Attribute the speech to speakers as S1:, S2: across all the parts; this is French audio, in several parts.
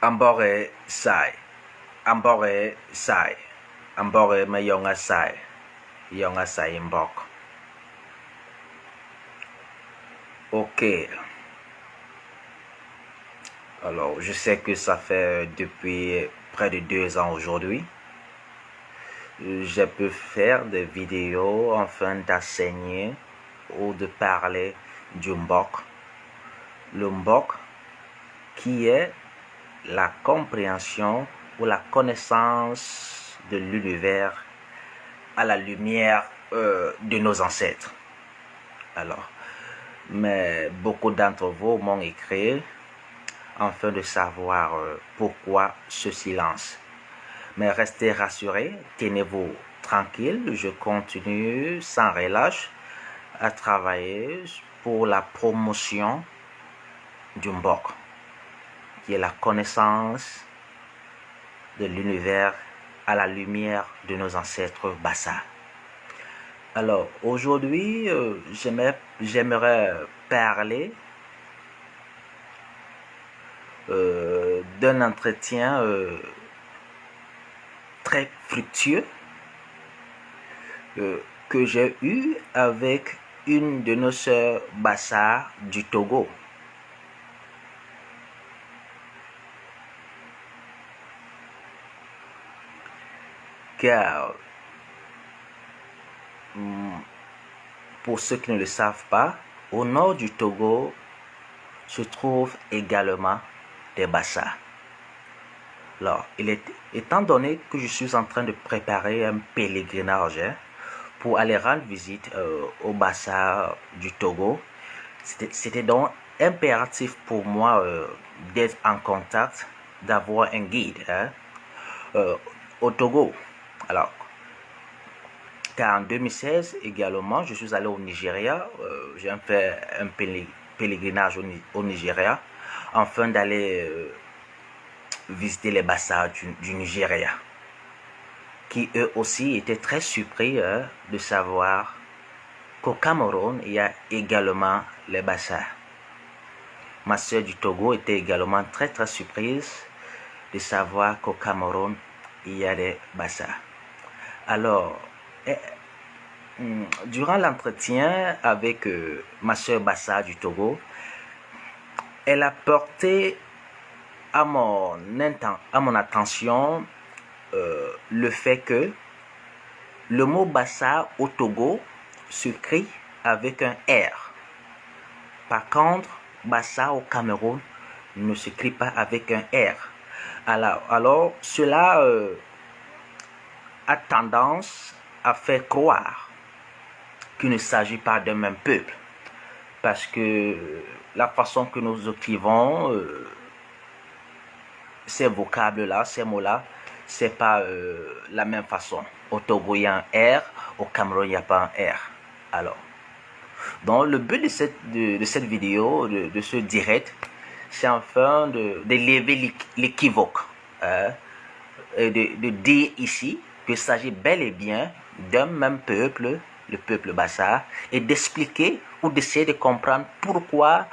S1: Ambore sai. Ambore sai. Ambore me yonga sai. Yonga sai mbok. Ok. Alors, je sais que ça fait depuis près de 2 ans aujourd'hui. Je peux faire des vidéos afin d'enseigner ou de parler du mbok. Le mbok qui est la compréhension ou la connaissance de l'univers à la lumière de nos ancêtres. Alors, mais beaucoup d'entre vous m'ont écrit afin de savoir pourquoi ce silence. Mais restez rassurés, tenez-vous tranquille, je continue sans relâche à travailler pour la promotion du mbok, qui est la connaissance de l'univers à la lumière de nos ancêtres Bassa. Alors, aujourd'hui, j'aimerais parler d'un entretien très fructueux que j'ai eu avec une de nos sœurs Bassa du Togo. Car, pour ceux qui ne le savent pas, au nord du Togo se trouvent également des Bassa. Alors, étant donné que je suis en train de préparer un pèlerinage pour aller rendre visite au Bassa du Togo, c'était donc impératif pour moi d'être en contact, d'avoir un guide au Togo. Alors, car en 2016 également, je suis allé au Nigeria, j'ai fait un pèlerinage au Nigeria, afin d'aller visiter les Bassa du Nigeria, qui eux aussi étaient très surpris de savoir qu'au Cameroun, il y a également les Bassa. Ma soeur du Togo était également très surprise de savoir qu'au Cameroun, il y a des Bassa. Alors, durant l'entretien avec ma soeur Bassa du Togo, elle a porté à mon attention le fait que le mot Bassa au Togo s'écrit avec un R. Par contre, Bassa au Cameroun ne s'écrit pas avec un R. Alors cela a tendance à faire croire qu'il ne s'agit pas d'un même peuple, parce que la façon que nous écrivons ces vocables-là, ces mots-là, c'est pas la même façon. Au Togo, il y a un R, au Cameroun, il n'y a pas un R. Alors, donc le but de cette vidéo, de ce direct, c'est enfin d'élever l'équivoque, et de dire ici qu'il s'agit bel et bien d'un même peuple, le peuple Bassa, et d'expliquer ou d'essayer de comprendre pourquoi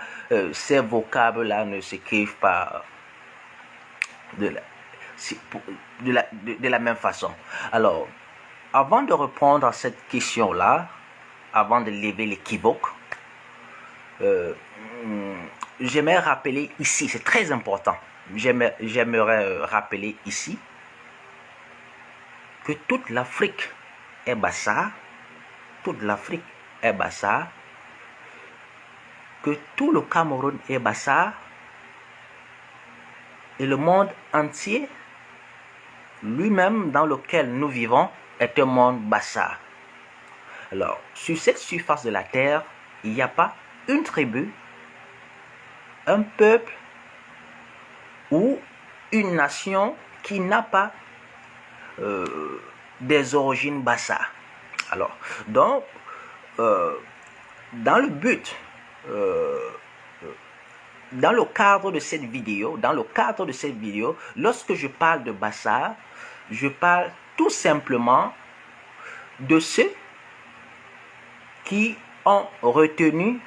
S1: ces vocables-là ne s'écrivent pas de la même façon. Alors, avant de répondre à cette question-là, avant de lever l'équivoque, j'aimerais rappeler ici, c'est très important, j'aimerais rappeler ici que toute l'Afrique est Bassa, toute l'Afrique est Bassa, que tout le Cameroun est Bassa, et le monde entier lui-même dans lequel nous vivons est un monde Bassa. Alors, sur cette surface de la terre, il n'y a pas une tribu, un peuple ou une nation qui n'a pas des origines Bassa. Alors, donc, dans le cadre de cette vidéo, lorsque je parle de Bassa, je parle tout simplement de ceux qui ont retenu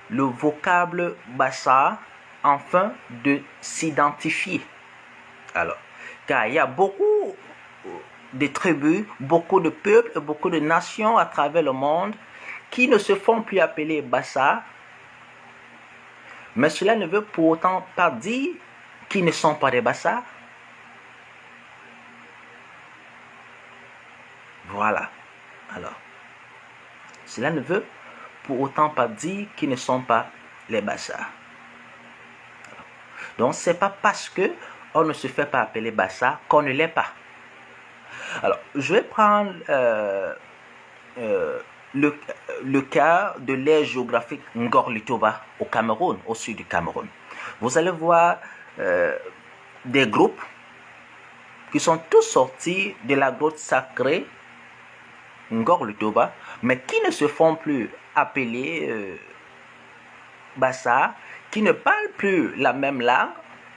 S1: le vocable Bassa afin de s'identifier. Alors, car il y a beaucoup de tribus, beaucoup de peuples, beaucoup de nations à travers le monde qui ne se font plus appeler Bassa, mais cela ne veut pour autant pas dire qu'ils ne sont pas des Bassa. Voilà. Alors, cela ne veut pour autant pas dire qu'ils ne sont pas les Bassa. Donc, ce n'est pas parce qu'on ne se fait pas appeler Bassa qu'on ne l'est pas. Alors, je vais prendre le cas de l'aire géographique Ngor-Litoba au Cameroun, au sud du Cameroun. Vous allez voir des groupes qui sont tous sortis de la grotte sacrée Ngor-Litoba, mais qui ne se font plus appeler Bassa, qui ne parlent plus la même langue,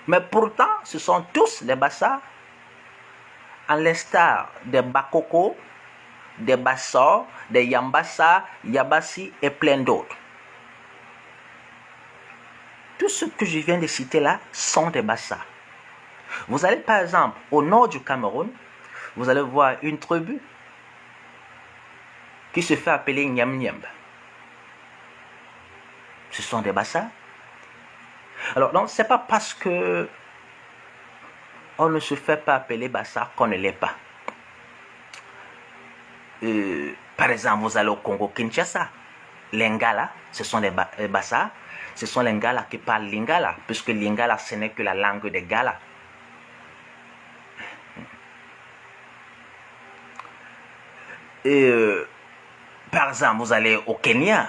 S1: mais pourtant ce sont tous des Bassa, à l'instar des Bakoko, des Bassor, des Yambassa, Yabassi et plein d'autres. Tous ceux que je viens de citer là sont des Bassa. Vous allez par exemple au nord du Cameroun, vous allez voir une tribu qui se fait appeler Nyam Nyam. Ce sont des Bassa. Alors donc c'est pas parce que on ne se fait pas appeler Bassa qu'on ne l'est pas. Par exemple, vous allez au Congo-Kinshasa. Les Ngala, ce sont les Bassa. Ce sont les Ngala qui parlent Lingala, puisque Lingala, ce n'est que la langue des Gala. Par exemple, vous allez au Kenya,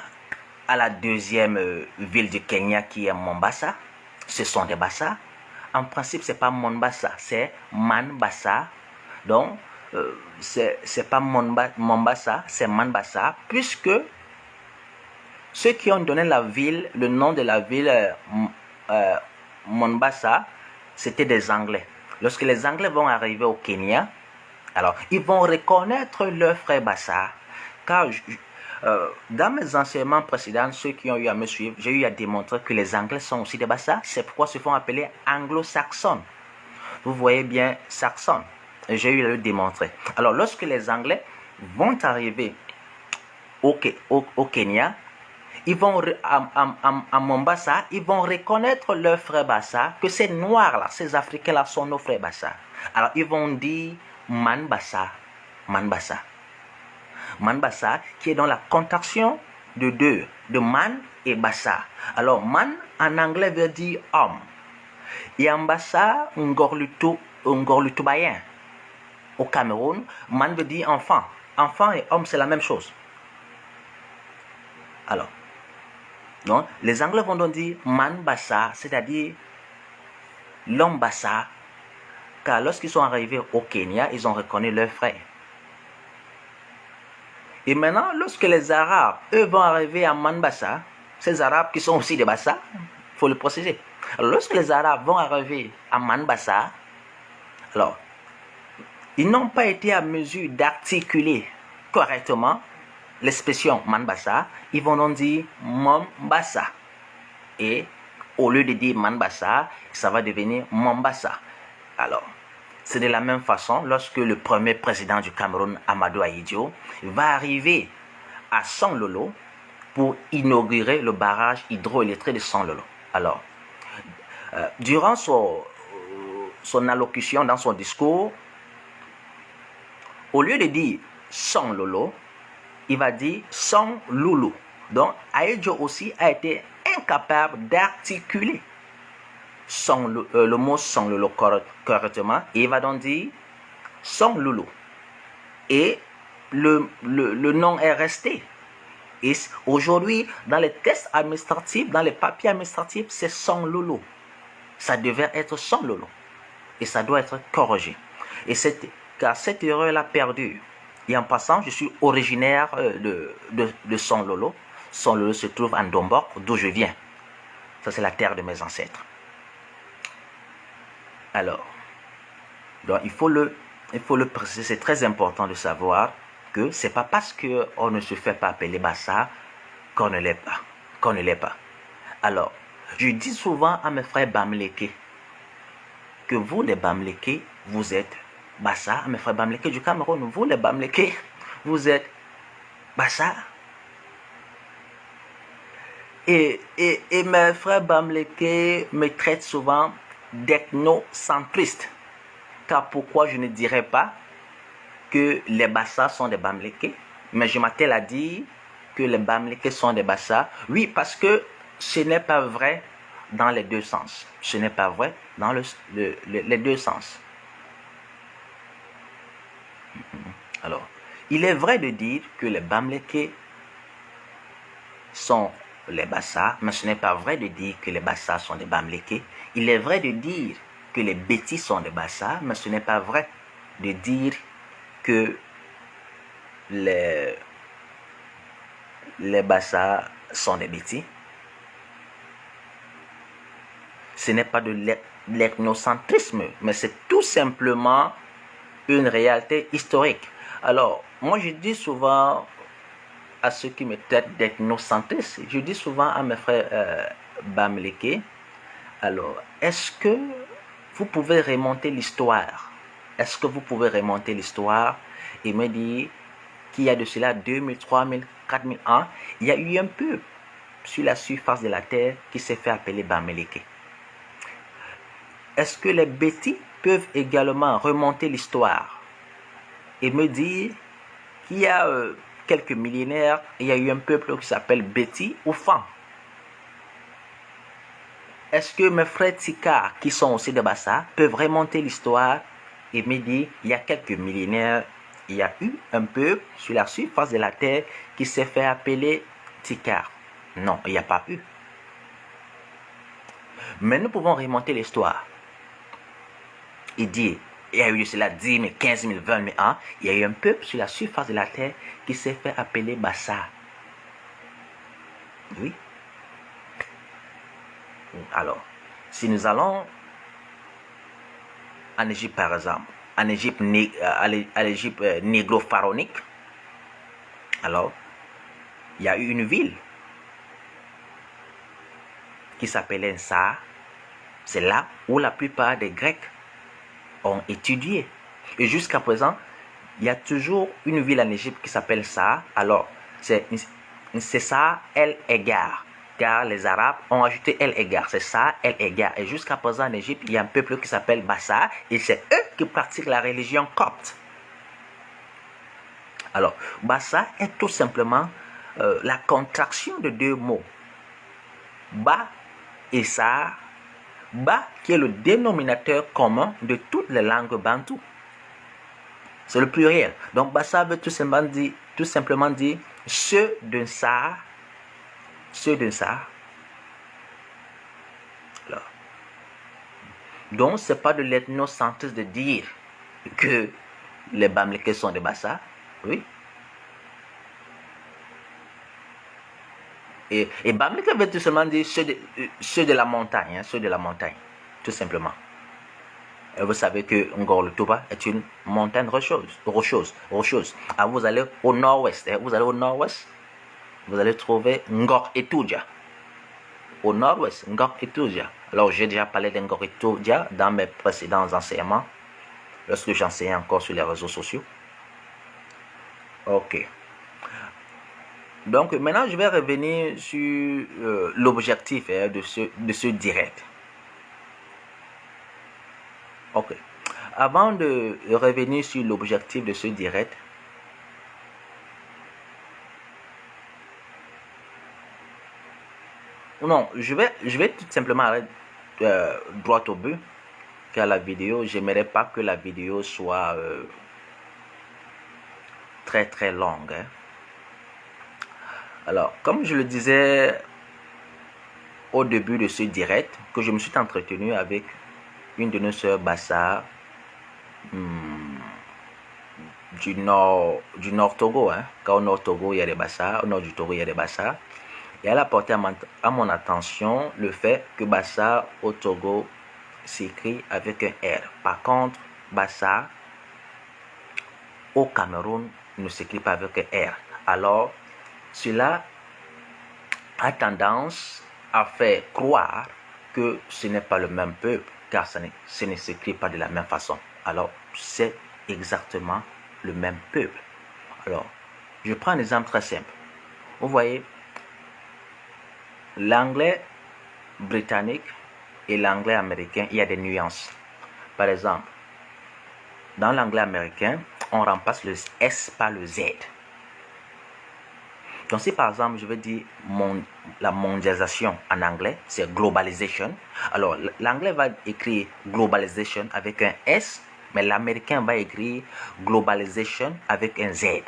S1: à la deuxième ville du Kenya qui est Mombasa. Ce sont des Bassa. En principe, ce n'est pas Mombasa, c'est Manbassa. Donc, c'est pas Mombasa, c'est Manbassa, puisque ceux qui ont donné la ville, le nom de la ville Mombasa, c'était des Anglais. Lorsque les Anglais vont arriver au Kenya, alors ils vont reconnaître leur frère Bassa, car dans mes enseignements précédents, ceux qui ont eu à me suivre, j'ai eu à démontrer que les Anglais sont aussi des Bassa. C'est pourquoi ils se font appeler anglo-saxons. Vous voyez bien saxon. J'ai eu à le démontrer. Alors, lorsque les Anglais vont arriver au Kenya, ils vont à Mombasa, ils vont reconnaître leur frère Bassa, que ces Noirs-là, ces Africains-là sont nos frères Bassa. Alors, ils vont dire Manbassa, Manbassa. Manbassa, qui est dans la contraction de deux, de Man et Bassa. Alors, Man en anglais veut dire homme. Et en Bassa, Ngorlutubayen. Au Cameroun, Man veut dire enfant. Enfant et homme, c'est la même chose. Alors, donc, les Anglais vont donc dire Man Bassa, c'est-à-dire l'homme Bassa, car lorsqu'ils sont arrivés au Kenya, ils ont reconnu leur frère. Et maintenant, lorsque les Arabes, eux, vont arriver à Manbassa, ces Arabes qui sont aussi des Bassa, il faut le préciser. Alors, lorsque les Arabes vont arriver à Manbassa, alors, ils n'ont pas été à mesure d'articuler correctement l'expression Manbassa, ils vont donc dire Mombasa. Et au lieu de dire Manbassa, ça va devenir Mombasa. Alors, c'est de la même façon lorsque le premier président du Cameroun, Amadou Ahidjo, va arriver à Sanlolo pour inaugurer le barrage hydroélectrique de Sanlolo. Alors, durant son allocution, dans son discours, au lieu de dire Sanlolo, il va dire Sanloulou. Donc, Ahidjo aussi a été incapable d'articuler le mot Sanlolo correctement, et il va donc dire Sanloulou. Et le nom est resté. Et aujourd'hui, dans les tests administratifs, dans les papiers administratifs, c'est Sanloulou. Ça devait être Sanlolo. Et ça doit être corrigé. Et car cette erreur-là perdure. Et en passant, je suis originaire de Sanlolo. Sanlolo se trouve en Dombok, d'où je viens. Ça, c'est la terre de mes ancêtres. Alors, donc il faut le préciser, c'est très important de savoir que c'est pas parce qu'on ne se fait pas appeler Bassa qu'on ne l'est pas. Alors, Je dis souvent à mes frères Bamileke que vous, les Bamileke, vous êtes Bassa. Mes frères Bamileke du Cameroun, vous, les Bamileke, vous êtes Bassa. Et mes frères Bamileke me traitent souvent d'ethnocentriste. Car pourquoi je ne dirais pas que les Bassa sont des Bamileke, mais je m'attelle à dire que les Bamileke sont des Bassa. Oui, parce que ce n'est pas vrai dans les deux sens. Ce n'est pas vrai dans les deux sens. Alors, il est vrai de dire que les Bamileke sont les Bassa, mais ce n'est pas vrai de dire que les Bassa sont des Bamileke. Il est vrai de dire que les Bétis sont des Bassa, mais ce n'est pas vrai de dire que les Bassa sont des Bétis. Ce n'est pas de l'ethnocentrisme, mais c'est tout simplement une réalité historique. Alors, moi je dis souvent à ceux qui me traitent d'ethnocentristes, je dis souvent à mes frères Bamileke, alors, est-ce que vous pouvez remonter l'histoire? Est-ce que vous pouvez remonter l'histoire et me dire qu'il y a de cela 2000, 3000, 4000 ans, il y a eu un peuple sur la surface de la terre qui s'est fait appeler Bamileke? Est-ce que les Bétis peuvent également remonter l'histoire et me dire qu'il y a quelques millénaires, il y a eu un peuple qui s'appelle Béti ou Fan? Est-ce que mes frères Tika, qui sont aussi de Bassa, peuvent remonter l'histoire et me dire il y a quelques millénaires, il y a eu un peuple sur la surface de la terre qui s'est fait appeler Tika? Non, il n'y a pas eu. Mais nous pouvons remonter l'histoire et dire il y a eu cela 10 000, 15 000, 20 000 ans, il y a eu un peuple sur la surface de la terre qui s'est fait appeler Bassa. Oui. Alors, si nous allons en Égypte par exemple, en Égypte, à l'Égypte négro-pharaonique, alors, il y a eu une ville qui s'appelait Nsa. C'est là où la plupart des Grecs ont étudié. Et jusqu'à présent, il y a toujours une ville en Égypte qui s'appelle Nsa. Alors, c'est ça, El Egar. Car les Arabes ont ajouté El Egar. C'est ça, El Egar. Et jusqu'à présent en Égypte, il y a un peuple qui s'appelle Bassa. Et c'est eux qui pratiquent la religion copte. Alors, Bassa est tout simplement la contraction de deux mots. Ba et Sa. Ba qui est le dénominateur commun de toutes les langues bantoues. C'est le pluriel. Donc, Bassa veut tout simplement dire ceux d'un Sa. Ceux d'un Sa. Donc, ce n'est pas de l'ethnocentrisme de dire que les Bamileke sont des Bassa. Oui. Et Bamileke veut tout simplement dire ceux de la montagne. Ceux de la montagne. Tout simplement. Et vous savez que Ngor-le-Touba est une montagne rocheuse. Alors, vous allez au nord-ouest. Vous allez au nord-ouest. Vous allez trouver Ngor-et-Toudja. Au nord-ouest, Ngor-et-Toudja. Alors, j'ai déjà parlé de Ngor-et-Toudja dans mes précédents enseignements, lorsque j'enseignais encore sur les réseaux sociaux. Ok. Donc, maintenant, je vais revenir sur l'objectif de ce direct. Ok. Avant de revenir sur l'objectif de ce direct, non, je vais tout simplement aller droit au but, car la vidéo, j'aimerais pas que la vidéo soit très très longue. Hein. Alors, comme je le disais au début de ce direct, que je me suis entretenu avec une de nos sœurs Bassa du nord Togo. Hein. Car au nord Togo, il y a des Bassa, au nord du Togo, il y a des Bassa. Et elle a porté à mon attention le fait que Bassa au Togo s'écrit avec un R. Par contre, Bassa au Cameroun ne s'écrit pas avec un R. Alors, cela a tendance à faire croire que ce n'est pas le même peuple, car ce ne s'écrit pas de la même façon. Alors, c'est exactement le même peuple. Alors, je prends un exemple très simple. Vous voyez, l'anglais britannique et l'anglais américain, il y a des nuances. Par exemple, dans l'anglais américain, on remplace le S par le Z. Donc si par exemple je veux dire la mondialisation en anglais, c'est globalization. Alors l'anglais va écrire globalization avec un S, mais l'américain va écrire globalization avec un Z.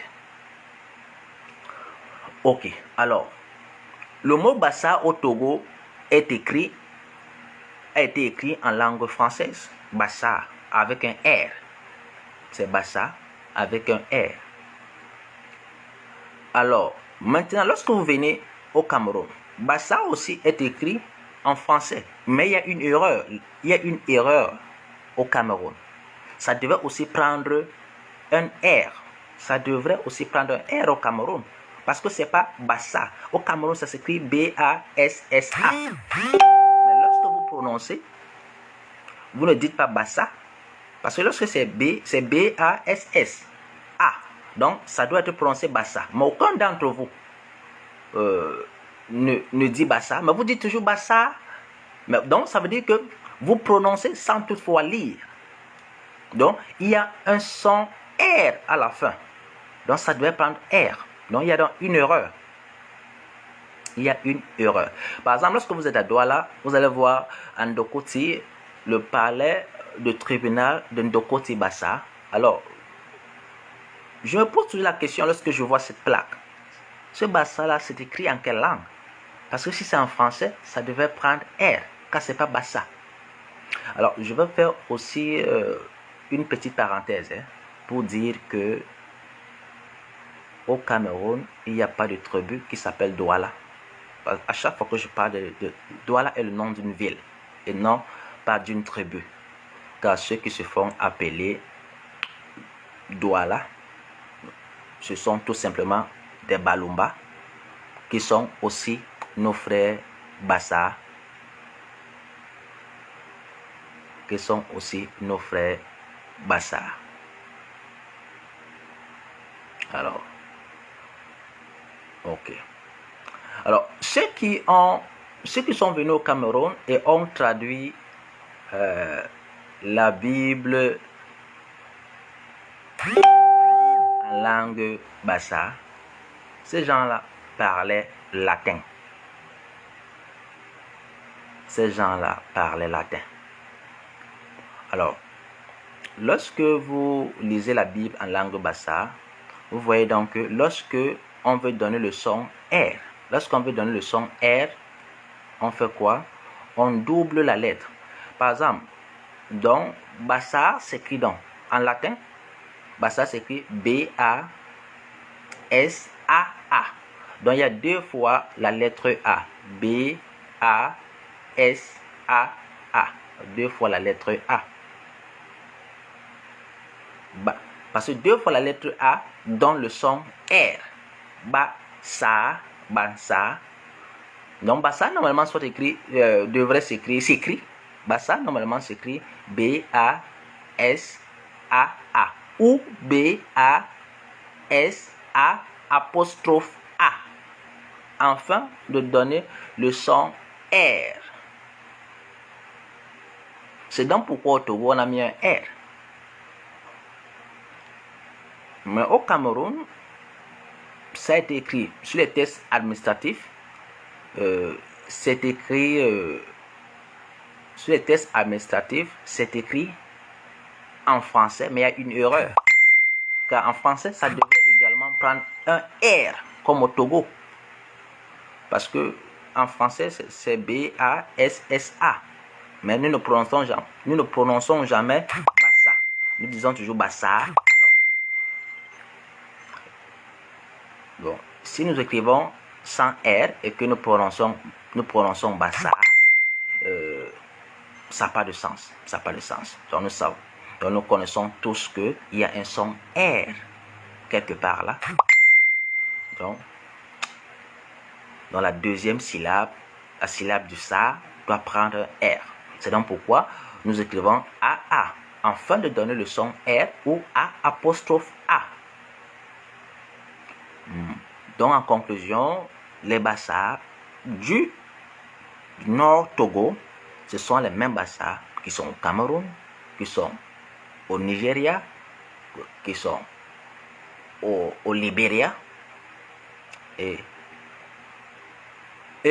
S1: Ok, alors le mot Bassa au Togo a été écrit en langue française. Bassa avec un R. C'est Bassa avec un R. Alors, maintenant, lorsque vous venez au Cameroun, Bassa aussi est écrit en français. Mais il y a une erreur. Il y a une erreur au Cameroun. Ça devait aussi prendre un R. Ça devrait aussi prendre un R au Cameroun. Parce que ce n'est pas Bassa. Au Cameroun, ça s'écrit B-A-S-S-A. Mais lorsque vous prononcez, vous ne dites pas Bassa. Parce que lorsque c'est B, c'est B-A-S-S-A. Donc, ça doit être prononcé Bassa. Mais aucun d'entre vous ne dit Bassa. Mais vous dites toujours Bassa. Mais, donc, ça veut dire que vous prononcez sans toutefois lire. Donc, il y a un son R à la fin. Donc, ça doit prendre R. Donc, il y a donc une erreur. Il y a une erreur. Par exemple, lorsque vous êtes à Douala, vous allez voir à Ndokoti, le palais de tribunal de Ndokoti Bassa. Alors, je me pose toujours la question lorsque je vois cette plaque. Ce Bassa-là, c'est écrit en quelle langue? Parce que si c'est en français, ça devait prendre R, car ce n'est pas Bassa. Alors, je vais faire aussi une petite parenthèse pour dire que au Cameroun, il n'y a pas de tribu qui s'appelle Douala. À chaque fois que je parle de Douala est le nom d'une ville et non pas d'une tribu. Car ceux qui se font appeler Douala, ce sont tout simplement des Balumba qui sont aussi nos frères Bassa, Alors, ok. Alors, ceux qui sont venus au Cameroun et ont traduit la Bible en langue Bassa, ces gens-là parlaient latin. Alors, lorsque vous lisez la Bible en langue Bassa, vous voyez donc que lorsque on veut donner le son R, on fait quoi? On double la lettre. Par exemple, donc Bassa s'écrit donc en latin. Bassa s'écrit B-A-S-A-A. Donc il y a deux fois la lettre A. B-A-S-A-A. Deux fois la lettre A. Parce que deux fois la lettre A donne le son R. Bassa, Bassa. Donc Bassa normalement devrait s'écrire. Bassa normalement s'écrit B-A-S-A-A ou B-A-S-A apostrophe A. Afin de donner le son R. C'est donc pourquoi au Togo on a mis un R. Mais au Cameroun, ça a été écrit sur les tests administratifs. C'est écrit sur les tests administratifs, c'est écrit en français, mais il y a une erreur. Car en français, ça devrait également prendre un R, comme au Togo. Parce que en français, c'est B-A-S-S-A. Mais nous ne prononçons jamais Bassa. Nous disons toujours Bassa. Bon, si nous écrivons sans R et que nous prononçons Bassa, ça n'a pas de sens. Donc nous connaissons tous qu'il y a un son R quelque part là. Donc, dans la deuxième syllabe la syllabe du Sa doit prendre un R. C'est donc pourquoi nous écrivons AA, afin de donner le son R ou A apostrophe A. Donc en conclusion, les Bassa du Nord Togo, ce sont les mêmes Bassa qui sont au Cameroun, qui sont au Nigeria, qui sont au Libéria et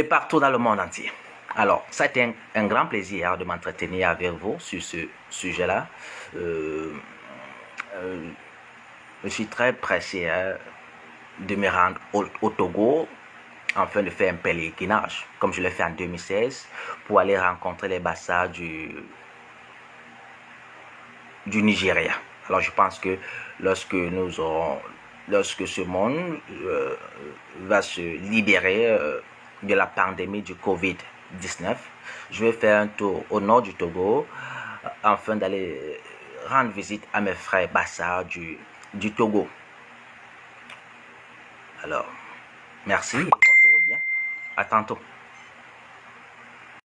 S1: partout dans le monde entier. Alors, ça a été un grand plaisir de m'entretenir avec vous sur ce sujet-là. Je suis très pressé de me rendre au Togo afin de faire un pèlerinage, comme je l'ai fait en 2016, pour aller rencontrer les Bassa du Nigeria. Alors, je pense que lorsque ce monde va se libérer de la pandémie du Covid-19, je vais faire un tour au nord du Togo afin d'aller rendre visite à mes frères Bassa du Togo. Alors, merci et portez-vous bien. À tantôt.